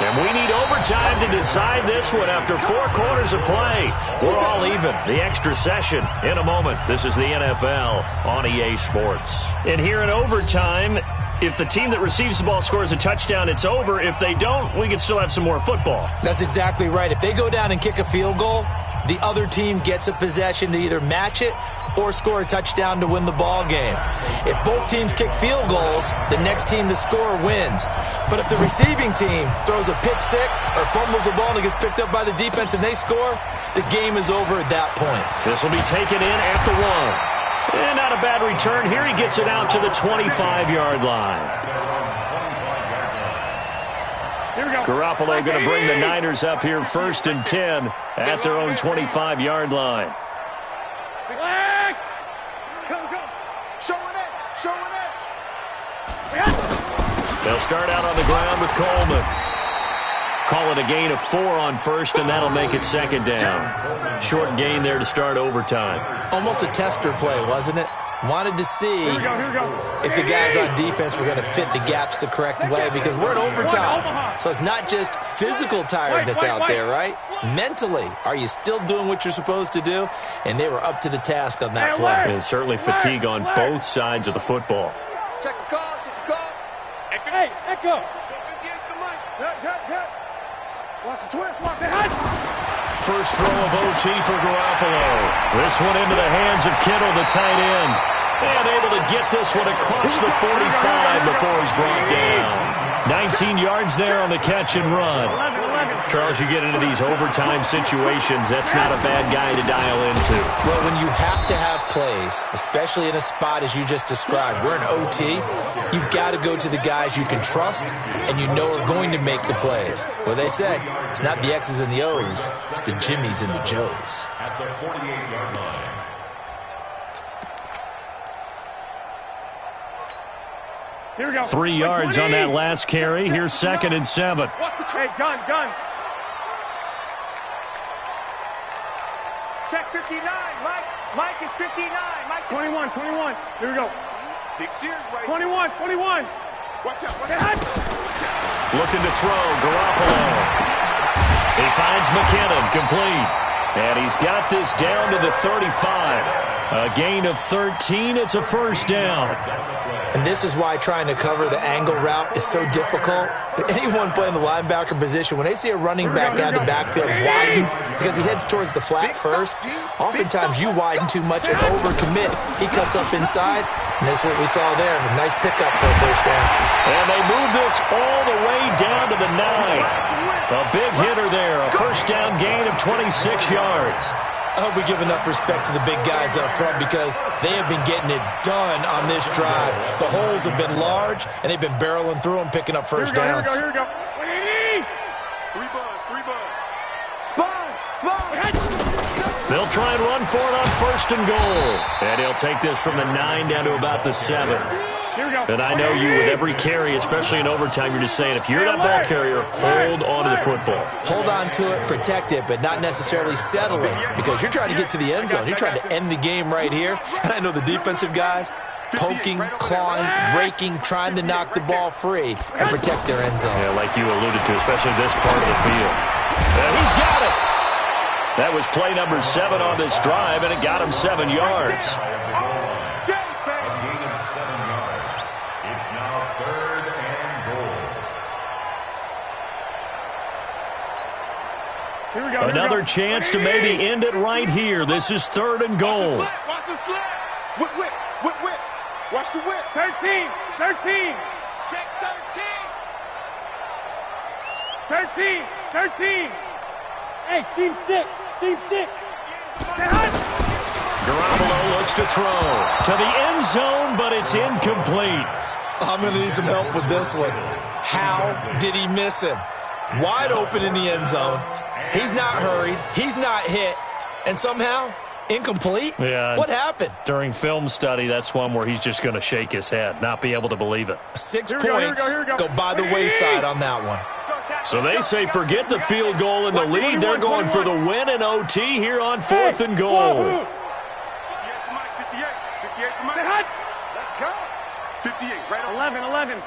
[SPEAKER 2] And we need overtime to decide this one after 4 quarters of play. We're all even. The extra session in a moment. This is the NFL on EA Sports. And here in overtime, if the team that receives the ball scores a touchdown, it's over. If they don't, we can still have some more football.
[SPEAKER 4] That's exactly right. If they go down and kick a field goal, the other team gets a possession to either match it or score a touchdown to win the ball game. If both teams kick field goals, the next team to score wins. But if the receiving team throws a pick six or fumbles the ball and it gets picked up by the defense and they score, the game is over at that point.
[SPEAKER 2] This will be taken in at the 1. And not a bad return. Here he gets it out to the 25-yard line.
[SPEAKER 7] Here we go.
[SPEAKER 2] Garoppolo going to bring the Niners up here 1st and 10 at their own 25-yard line.
[SPEAKER 7] Flag.
[SPEAKER 3] Go. Showing it.
[SPEAKER 2] They'll start out on the ground with Coleman. Call it a gain of 4 on 1st, and that'll make it 2nd down. Short gain there to start overtime.
[SPEAKER 4] Almost a tester play, wasn't it? Wanted to see
[SPEAKER 7] Here we go.
[SPEAKER 4] if the guys on defense were going to fit the gaps the correct way, because we're in overtime. So it's not just physical tiredness out there, right? Mentally, are you still doing what you're supposed to do? And they were up to the task on that play.
[SPEAKER 2] And certainly fatigue on both sides of the football.
[SPEAKER 3] Check the call.
[SPEAKER 7] Hey, Echo.
[SPEAKER 3] Watch the twist.
[SPEAKER 2] First throw of OT for Garoppolo. This one into the hands of Kittle, the tight end. And able to get this one across the 45 before he's brought down. 19 yards there on the catch and run. Charles, you get into these overtime situations, that's not a bad guy to dial into.
[SPEAKER 4] Well, when you have to have plays, especially in a spot as you just described, we're in OT, you've got to go to the guys you can trust and you know are going to make the plays. Well, they say it's not the X's and the O's, it's the Jimmies and the Joes.
[SPEAKER 5] At the 48-yard line.
[SPEAKER 7] Here we go.
[SPEAKER 2] 3 yards on that last carry. Here's 2nd and 7.
[SPEAKER 7] Hey, gun.
[SPEAKER 3] Check 59. Mike is 59. Mike
[SPEAKER 7] 21. Here we go.
[SPEAKER 3] Big Sears right.
[SPEAKER 7] 21.
[SPEAKER 3] Watch out.
[SPEAKER 2] Looking to throw, Garoppolo. He finds McKinnon, complete. And he's got this down to the 35. A gain of 13. It's a 1st down.
[SPEAKER 4] And this is why trying to cover the angle route is so difficult. Anyone playing the linebacker position, when they see a running back out of the backfield widen, because he heads towards the flat first, oftentimes you widen too much and overcommit. He cuts up inside, and that's what we saw there. A nice pickup for a 1st down.
[SPEAKER 2] And they move this all the way down to the 9. A big hitter there, a 1st down gain of 26 yards.
[SPEAKER 4] I hope we give enough respect to the big guys up front because they have been getting it done on this drive. The holes have been large, and they've been barreling through them, picking up 1st downs.
[SPEAKER 7] Here we go.
[SPEAKER 3] 3 buzz. Sponge.
[SPEAKER 2] They'll try and run for it on 1st and goal. And he'll take this from the 9 down to about the 7.
[SPEAKER 7] Here we go.
[SPEAKER 2] And I know you, with every carry, especially in overtime, you're just saying, if you're that ball carrier, hold on to the football.
[SPEAKER 4] Hold on to it, protect it, but not necessarily settling because you're trying to get to the end zone. You're trying to end the game right here. And I know the defensive guys poking, clawing, raking, trying to knock the ball free and protect their end zone.
[SPEAKER 2] Yeah, like you alluded to, especially this part of the field. And he's got it. That was play number 7 on this drive, and it got him 7 yards.
[SPEAKER 7] Here we go.
[SPEAKER 2] Another chance to maybe end it right here. This is 3rd and goal.
[SPEAKER 3] Watch the slap. Whip. Watch the whip.
[SPEAKER 7] 13.
[SPEAKER 3] Check
[SPEAKER 7] 13. Hey, seam 6.
[SPEAKER 2] Garoppolo looks to throw to the end zone, but it's incomplete.
[SPEAKER 4] I'm going to need some help with this one. How did he miss him? Wide open in the end zone. He's not hurried. He's not hit. And somehow, incomplete?
[SPEAKER 2] Yeah.
[SPEAKER 4] What happened?
[SPEAKER 2] During film study, that's one where he's just going to shake his head, not be able to believe it.
[SPEAKER 4] 6
[SPEAKER 7] Here we
[SPEAKER 4] points go by the wayside on that one.
[SPEAKER 2] So they say forget the field goal in the lead. They're going for the win in OT here on 4th and goal.
[SPEAKER 3] 58, right on.
[SPEAKER 7] 11.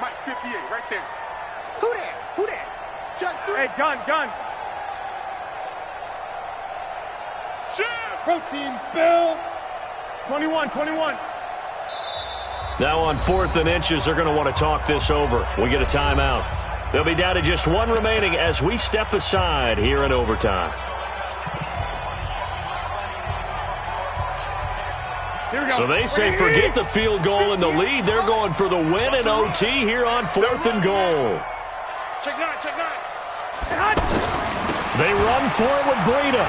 [SPEAKER 3] Mike, 58, right there. Who that? Who that? Chuck through.
[SPEAKER 7] Hey, gun.
[SPEAKER 3] Shit!
[SPEAKER 7] Protein spill. 21.
[SPEAKER 2] Now on 4th and inches, they're going to want to talk this over. We get a timeout. They'll be down to just one remaining as we step aside here in overtime. So they say forget the field goal and the lead. They're going for the win in OT here on 4th and goal.
[SPEAKER 3] Check nine.
[SPEAKER 2] They run for it with Breida.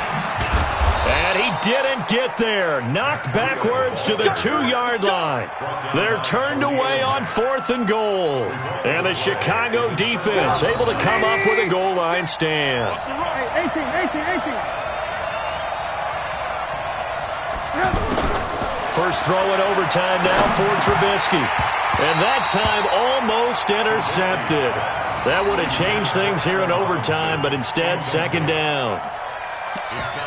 [SPEAKER 2] And he didn't get there. Knocked backwards to the 2-yard line. They're turned away on 4th and goal. And the Chicago defense able to come up with a goal line stand.
[SPEAKER 7] 18.
[SPEAKER 2] First throw in overtime now for Trubisky. And that time almost intercepted. That would have changed things here in overtime, but instead, second down.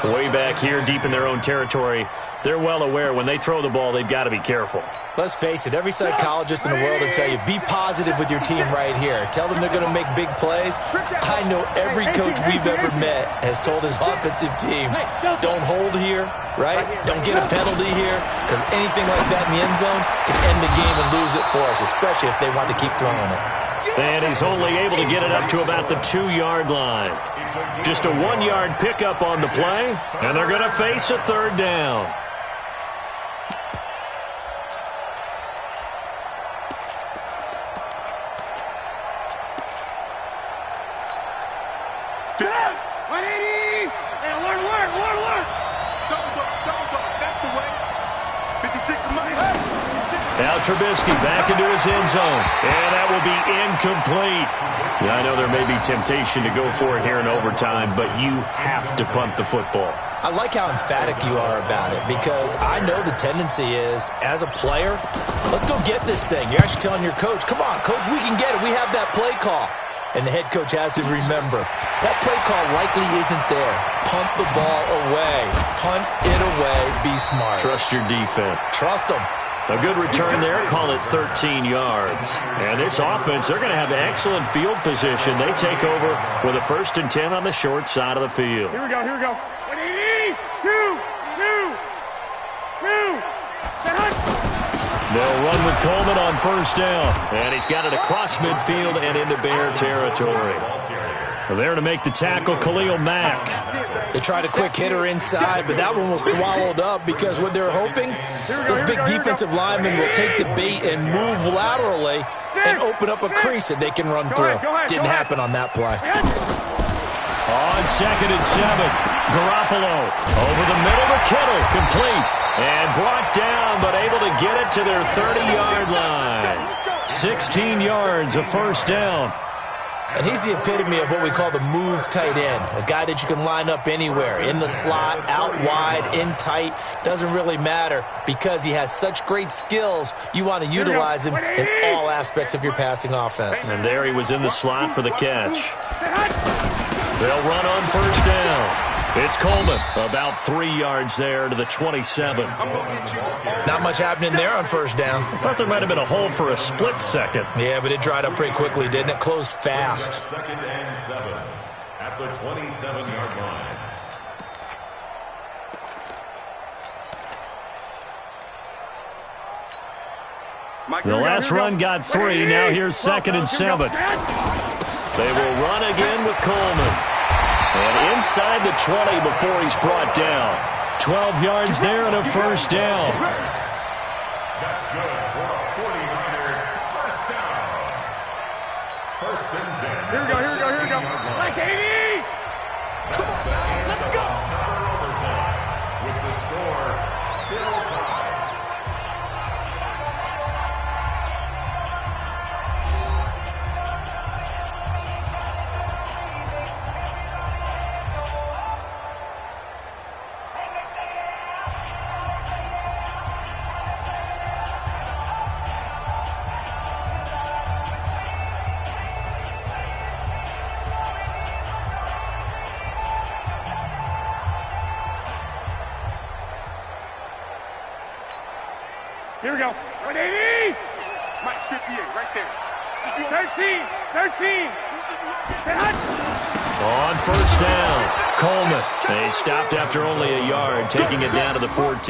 [SPEAKER 2] Way back here, deep in their own territory, they're well aware when they throw the ball, they've got to be careful.
[SPEAKER 4] Let's face it, every psychologist in the world will tell you, be positive with your team right here. Tell them they're going to make big plays. I know every coach we've ever met has told his offensive team, don't hold here, right? Don't get a penalty here, because anything like that in the end zone can end the game and lose it for us, especially if they want to keep throwing it.
[SPEAKER 2] And he's only able to get it up to about the 2-yard line. Just a 1-yard pickup on the play, and they're going to face a third down. Now Trubisky back into his end zone, and that will be incomplete. Now, I know there may be temptation to go for it here in overtime, but you have to punt the football.
[SPEAKER 4] I like how emphatic you are about it, because I know the tendency is, as a player, let's go get this thing. You're actually telling your coach, come on, coach, we can get it. We have that play call. And the head coach has to remember, that play call likely isn't there. Punt the ball away. Punt it away. Be smart.
[SPEAKER 2] Trust your defense.
[SPEAKER 4] Trust them.
[SPEAKER 2] A good return there, call it 13 yards. And this offense, they're going to have excellent field position. They take over with a 1st and 10 on the short side of the field.
[SPEAKER 7] Here we go. 2.
[SPEAKER 2] They'll run with Coleman on 1st down. And he's got it across midfield and into Bear territory. There to make the tackle, Khalil Mack.
[SPEAKER 4] They tried a quick hitter inside, but that one was swallowed up because what they're hoping, this big defensive lineman will take the bait and move laterally and open up a crease that they can run through. Didn't happen on that play.
[SPEAKER 2] On 2nd and 7, Garoppolo over the middle to Kittle, complete. And brought down, but able to get it to their 30-yard line. 16 yards, a 1st down.
[SPEAKER 4] And he's the epitome of what we call the move tight end, a guy that you can line up anywhere, in the slot, out wide, in tight, doesn't really matter because he has such great skills. You want to utilize him in all aspects of your passing offense.
[SPEAKER 2] And there he was in the slot for the catch. They'll run on 1st down. It's Coleman, about 3 yards there to the 27.
[SPEAKER 4] Not much happening there on 1st down.
[SPEAKER 2] I thought there might have been a hole for a split second.
[SPEAKER 4] Yeah, but it dried up pretty quickly, didn't it? Closed fast.
[SPEAKER 5] 2nd and 7 at the 27-yard line.
[SPEAKER 2] The last run got 3. Now here's 2nd and 7. They will run again with Coleman. And inside the 20 before he's brought down. 12 yards there and a 1st down.
[SPEAKER 5] That's good for a 49er 1st down. 1st and 10.
[SPEAKER 7] Here we go. Like 80!
[SPEAKER 5] Come on, let's go. Another overtime with the score still tied.
[SPEAKER 7] Here we go. 180!
[SPEAKER 3] Mike 58, right there.
[SPEAKER 7] 13.
[SPEAKER 2] On first down, Coleman. They stopped after only a yard, taking it down to the 14.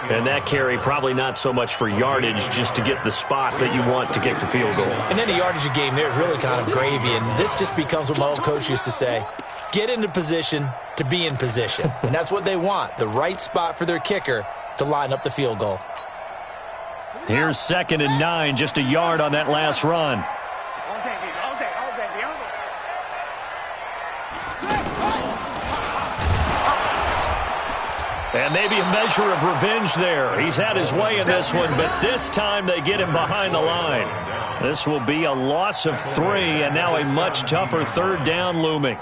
[SPEAKER 2] And that carry probably not so much for yardage, just to get the spot that you want to kick the field goal.
[SPEAKER 4] And any yardage of game there is really kind of gravy, and this just becomes what my old coach used to say. Get into position to be in position. And that's what they want, the right spot for their kicker to line up the field goal.
[SPEAKER 2] Here's 2nd and 9, just a yard on that last run.
[SPEAKER 7] All day.
[SPEAKER 2] And maybe a measure of revenge there. He's had his way in this one, but this time they get him behind the line. This will be a loss of 3, and now a much tougher 3rd down looming.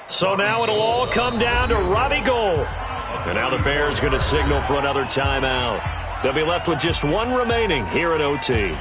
[SPEAKER 2] So now it'll all come down to Robbie Gould. And now the Bears going to signal for another timeout. They'll be left with just 1 remaining here at OT.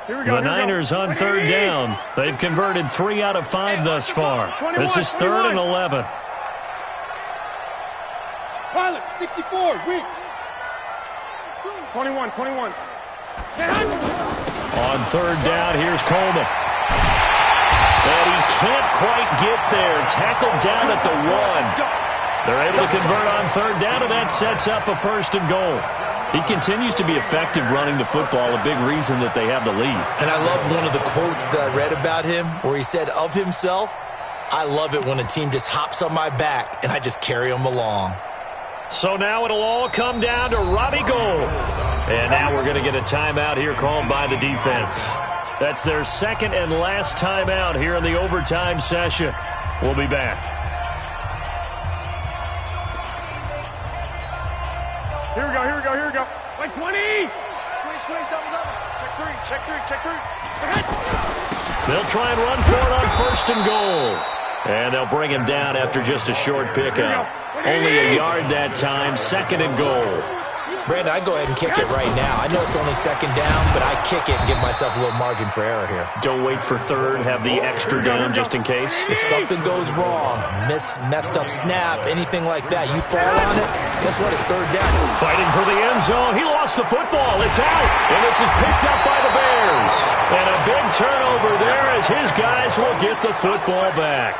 [SPEAKER 2] The Niners on 3rd down. They've converted 3 out of 5 thus far. This is 3rd and 11.
[SPEAKER 7] Pilot, 64, weak. 21.
[SPEAKER 2] On 3rd down, here's Coleman. And he can't quite get there. Tackled down at the 1. They're able to convert on 3rd down, and that sets up a 1st and goal. He continues to be effective running the football, a big reason that they have the lead.
[SPEAKER 4] And I love one of the quotes that I read about him where he said of himself, I love it when a team just hops on my back and I just carry them along.
[SPEAKER 2] So now it'll all come down to Robbie Gould. And now we're going to get a timeout here called by the defense. That's their 2nd and last timeout here in the overtime session. We'll be back.
[SPEAKER 7] Here we go. Like 20.
[SPEAKER 3] Squeeze, double. Check three.
[SPEAKER 2] They'll try and run for it on 1st and goal. And they'll bring him down after just a short pickup. Only a yard that time, 2nd and goal.
[SPEAKER 4] Brandon, I go ahead and kick it right now. I know it's only 2nd down, but I kick it and give myself a little margin for error here.
[SPEAKER 2] Don't wait for 3rd, have the extra down just in case.
[SPEAKER 4] If something goes wrong, messed up snap, anything like that, you fall on it, guess what? It's 3rd down.
[SPEAKER 2] Fighting for the end zone. He lost the football. It's out. And this is picked up by the Bears. And a big turnover there as his guys will get the football back.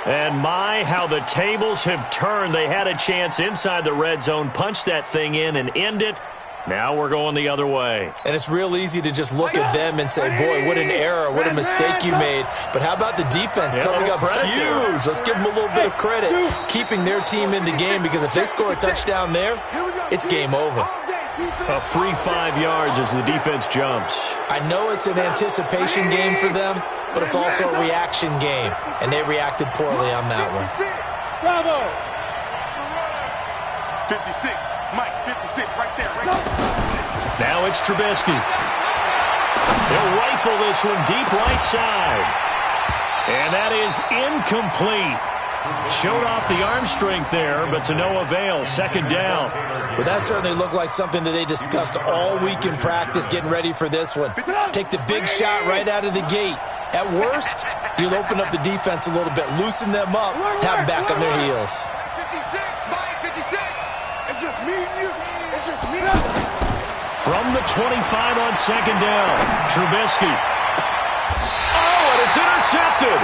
[SPEAKER 2] And my, how the tables have turned. They had a chance inside the red zone, punch that thing in and end it. Now we're going the other way.
[SPEAKER 4] And it's real easy to just look at them and say, boy, what an error, what a mistake you made. But how about the defense coming up huge? Let's give them a little bit of credit, keeping their team in the game, because if they score a touchdown there, it's game over.
[SPEAKER 2] A free 5 yards as the defense jumps.
[SPEAKER 4] I know it's an anticipation game for them, but it's also a reaction game, and they reacted poorly on that one.
[SPEAKER 7] Bravo!
[SPEAKER 3] 56, Mike, 56, right there.
[SPEAKER 2] Now it's Trubisky. They'll rifle this one deep right side. And that is incomplete. Showed off the arm strength there, but to no avail. 2nd down.
[SPEAKER 4] But that certainly looked like something that they discussed all week in practice, getting ready for this one. Take the big shot right out of the gate. At worst, you'll open up the defense a little bit, loosen them up, have them back on their heels.
[SPEAKER 3] 56, Mike, 56. It's just me and you. It's just me.
[SPEAKER 2] From the 25 on 2nd down, Trubisky. Oh, and it's intercepted.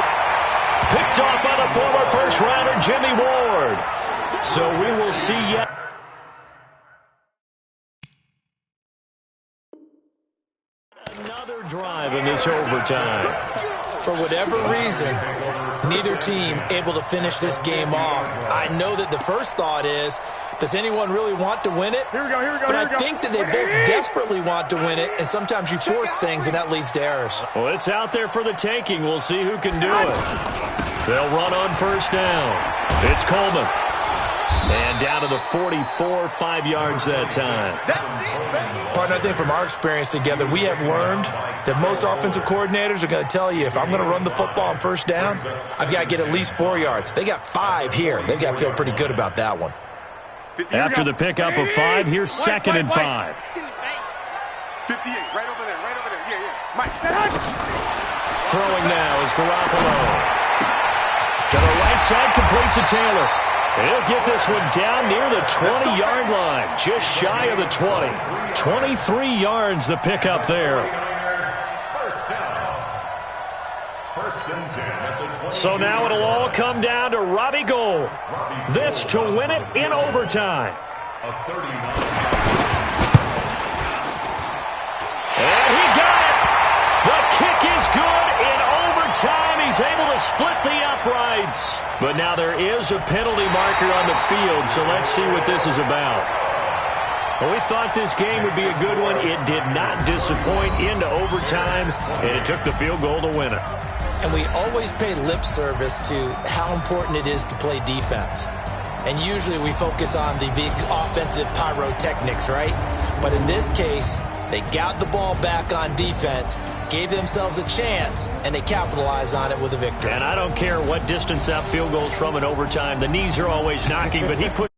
[SPEAKER 2] Picked off by the former first-rounder Jimmy Ward. So we will see yet. Another drive in this overtime.
[SPEAKER 4] For whatever reason, Neither team able to finish this game off. I know that the first thought is, does anyone really want to win it?
[SPEAKER 7] Here we go.
[SPEAKER 4] But I think that they both desperately want to win it, and sometimes you force things, and that leads to errors.
[SPEAKER 2] Well, it's out there for the taking. We'll see who can do it. They'll run on first down. It's Coleman. And down to the 44, 5 yards that time.
[SPEAKER 4] Partner, I think from our experience together, we have learned that most offensive coordinators are going to tell you, if I'm going to run the football on first down, I've got to get at least 4 yards. They got 5 here. They've got to feel pretty good about that one.
[SPEAKER 2] After the pickup of 5, here's 2nd and 5.
[SPEAKER 3] 58, right over there, yeah. Mike.
[SPEAKER 2] Throwing now is Garoppolo. To the right side, complete to Taylor. He'll get this one down near the 20-yard line, just shy of the 20. 23 yards the pickup there.
[SPEAKER 5] First and 10 at the 20.
[SPEAKER 2] So now it'll all come down to Robbie Gould. This to win it in overtime.
[SPEAKER 5] A 39.
[SPEAKER 2] And he got it. The kick is good in overtime. He's able to split the uprights. But now there is a penalty marker on the field, so let's see what this is about. Well, we thought this game would be a good one. It did not disappoint into overtime, and it took the field goal to win it.
[SPEAKER 4] And we always pay lip service to how important it is to play defense. And usually we focus on the big offensive pyrotechnics, right? But in this case, they got the ball back on defense, gave themselves a chance, and they capitalized on it with a victory.
[SPEAKER 2] And I don't care what distance that field goes from in overtime. The knees are always knocking, but he put